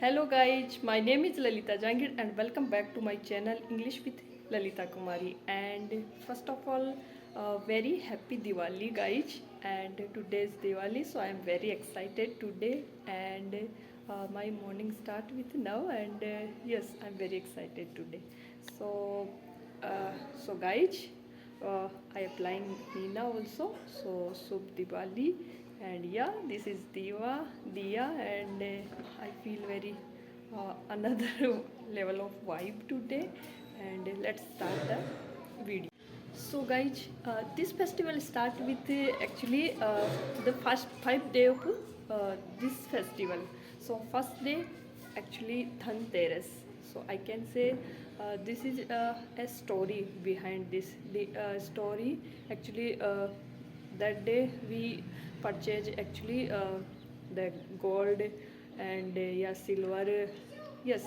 Hello guys, my name is Lalita Jangir and welcome back to my channel English with Lalita Kumari. And first of all, very happy Diwali guys. And today's Diwali, so I am very excited today. And my morning start with now. And yes, I'm very excited today. So, guys, I applying Hina also. So Shubh Diwali. And yeah, this is Diya, and I feel very another level of vibe today. And let's start the video. So, guys, this festival start with the first 5 day of this festival. So, first day actually Dhanteras. So, I can say this is a story behind this. The story actually. That day we purchase actually the gold and yeah, silver, yes,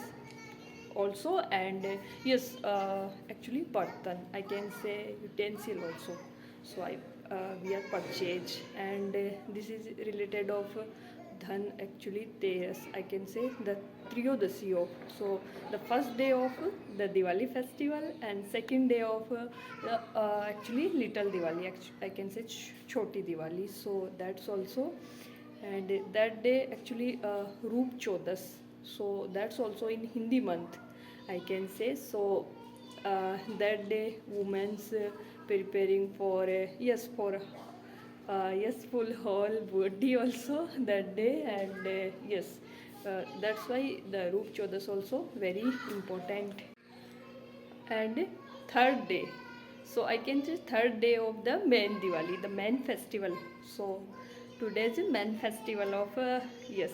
also. And yes, actually bartan, I can say utensil also. So I we are purchase. And this is related of dhan actually teras, I can say the triyodasi of. So the first day of the Diwali festival and second day of actually little Diwali, I can say choti Diwali. So that's also. And that day actually Roop Chodas, so that's also in Hindi month, I can say. So that day women's preparing for yes, for yes, full whole body also that day. And yes, that's why the Roop Chodas also very important. And third day, so I can say third day of the main Diwali, the main festival. So today is the main festival of yes.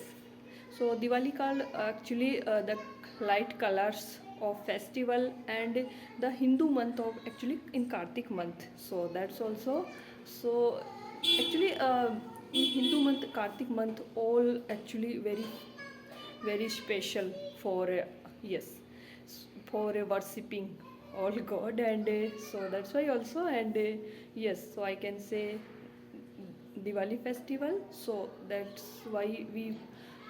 So Diwali called actually the light colors of festival. And the Hindu month of actually in Kartik month, so that's also. So actually in Hindu month, Kartik month, all actually very very special for yes, for worshipping all god. And so that's why also. And yes, so I can say Diwali festival, so that's why we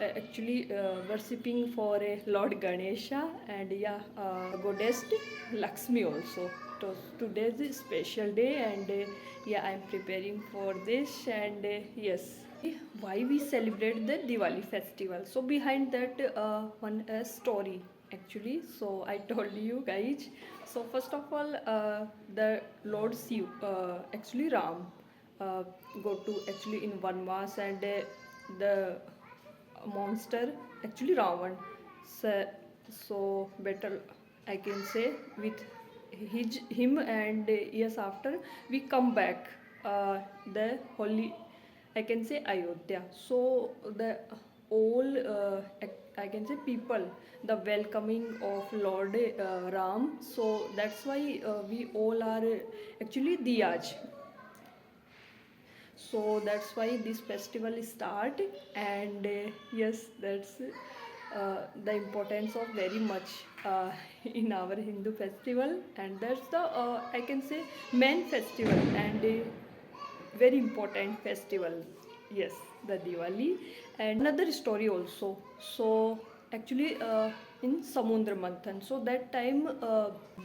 actually worshipping for Lord Ganesha. And yeah, goddess Lakshmi also. So today is a special day. And yeah, I'm preparing for this. And yes, why we celebrate the Diwali festival, so behind that one story actually. So I told you guys. So first of all, the Lord Shiv, actually Ram, uh, go to actually in Vanvas. And the monster actually Ravan. So, so better I can say with him. And yes, after we come back the holy, I can say Ayodhya. So the all I can say people, the welcoming of Lord Ram. So that's why we all are actually Diyaj. So that's why this festival start. And yes, that's the importance of very much in our Hindu festival. And that's the I can say main festival. And very important festival, yes, the Diwali. And another story also. So actually in Samudra Manthan, so that time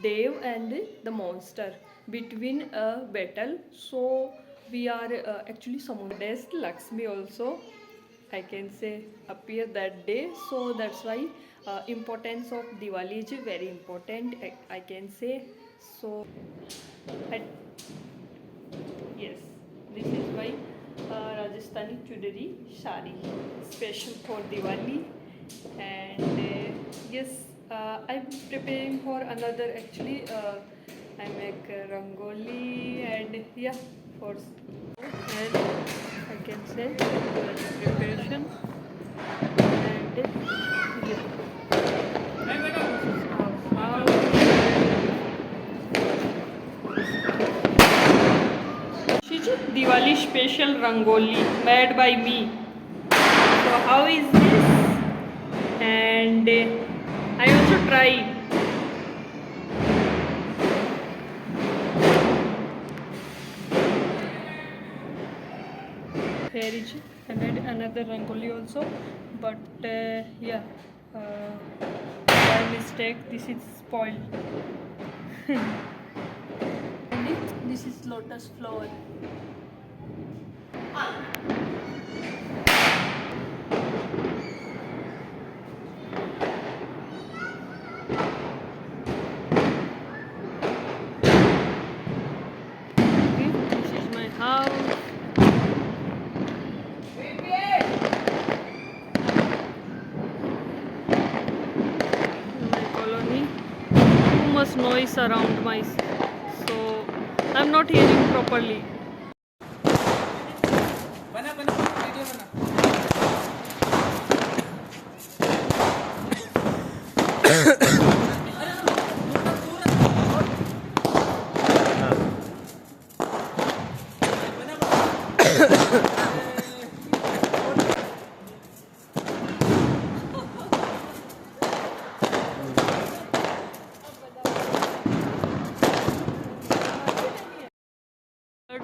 Dev and the monster between a battle. So we are actually Samudra Lakshmi also, I can say, appear that day. So that's why importance of Diwali is very important, I can say. So I, yes, this is why Rajasthani Chudari Sari special for Diwali. And yes, I'm preparing for another actually. I make rangoli. And yeah, for and I can say preparation. And yeah, how this is Diwali special rangoli made by me. So how is this? And I also try. Here is I made another rangoli also. But yeah, by mistake this is spoiled. And this is lotus flower. Okay, this is my house. My colony. Too much noise around my, so I'm not hearing properly. बना बना video बना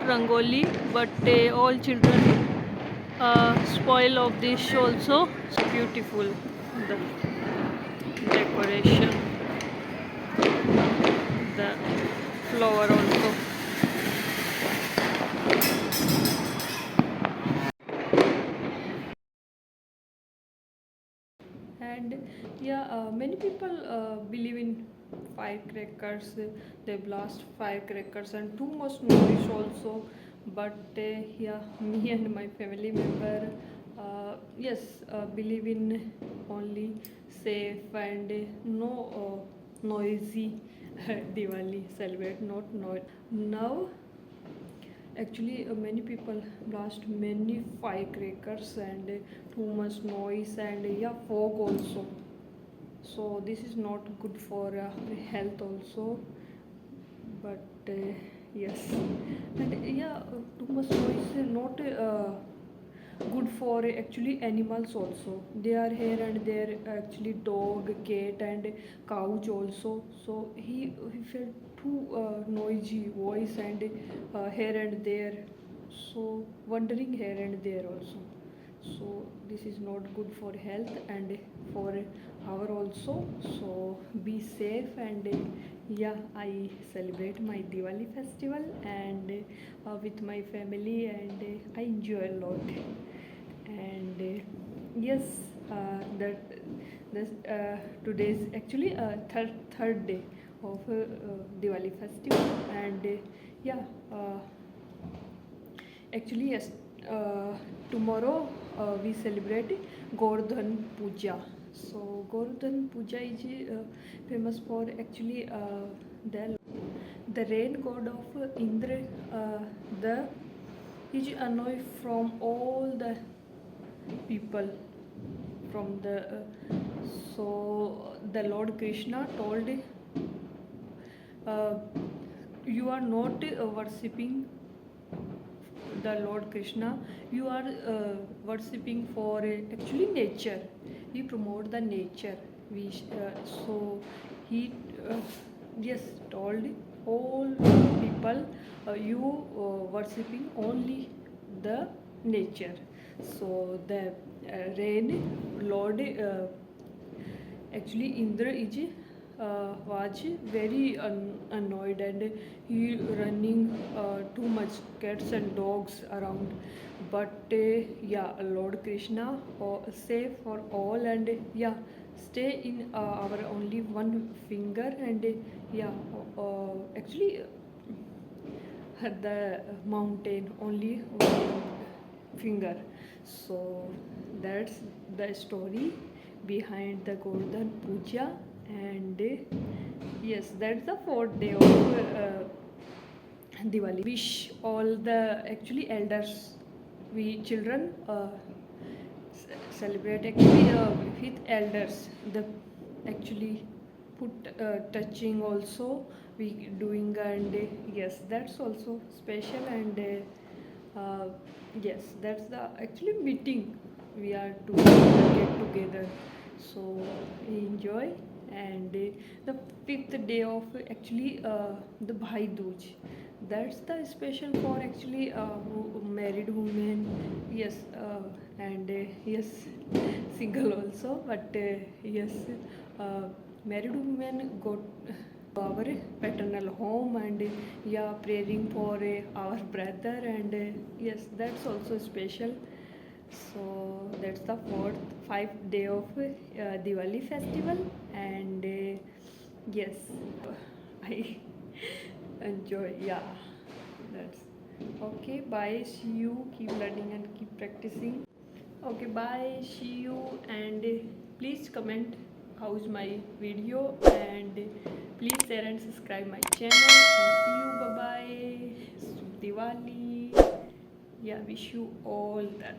Rangoli, but all children spoil of this also. So beautiful, the decoration, the flower also. And yeah, many people believe in firecrackers. They blast firecrackers and too much noise also. But yeah, me and my family member, yes, believe in only safe and no noisy Diwali celebrate, not now. Actually, many people blast many firecrackers and too much noise and yeah, fog also. So this is not good for health also. But yes, and yeah, too much noise is not good for actually animals also. They are here and there, actually dog, cat and couch also. So he felt too noisy voice and here and there, so wandering here and there also. So this is not good for health and for our also. So be safe and yeah, I celebrate my Diwali festival and with my family and I enjoy a lot. And yes, that this today's actually third day of Diwali festival. And yeah, actually yes, tomorrow we celebrate Govardhan Puja. So Govardhan Puja is famous for actually the rain god of Indra. The is annoyed from all the people from the so the Lord Krishna told uh, you are not worshipping the Lord Krishna, you are worshipping for actually nature. He promote the nature. So he yes told all people you worshipping only the nature. So the rain Lord actually Indra is was very annoyed and he running too much cats and dogs around. But yeah, Lord Krishna safe for all and yeah, stay in our only one finger and yeah, actually the mountain only one finger. So that's the story behind the Govardhan Puja. And yes, that's the fourth day of Diwali. Wish all the actually elders, we children celebrate actually with elders. The actually put touching also we doing. And yes, that's also special. And yes, that's the actually meeting we are to get together. So enjoy. And the fifth day of actually the Bhai Dooj, that's the special for actually married women. Yes, and yes, single also, but yes, uh, married women go to our paternal home and yeah, praying for our brother, and yes, that's also special. So that's the fifth day of Diwali festival, and yes, I enjoy. Yeah, that's okay. Bye. See you. Keep learning and keep practicing. Okay. Bye. See you. And please comment how's my video, and please share and subscribe my channel. And see you. Bye bye. Diwali. Yeah. Wish you all that.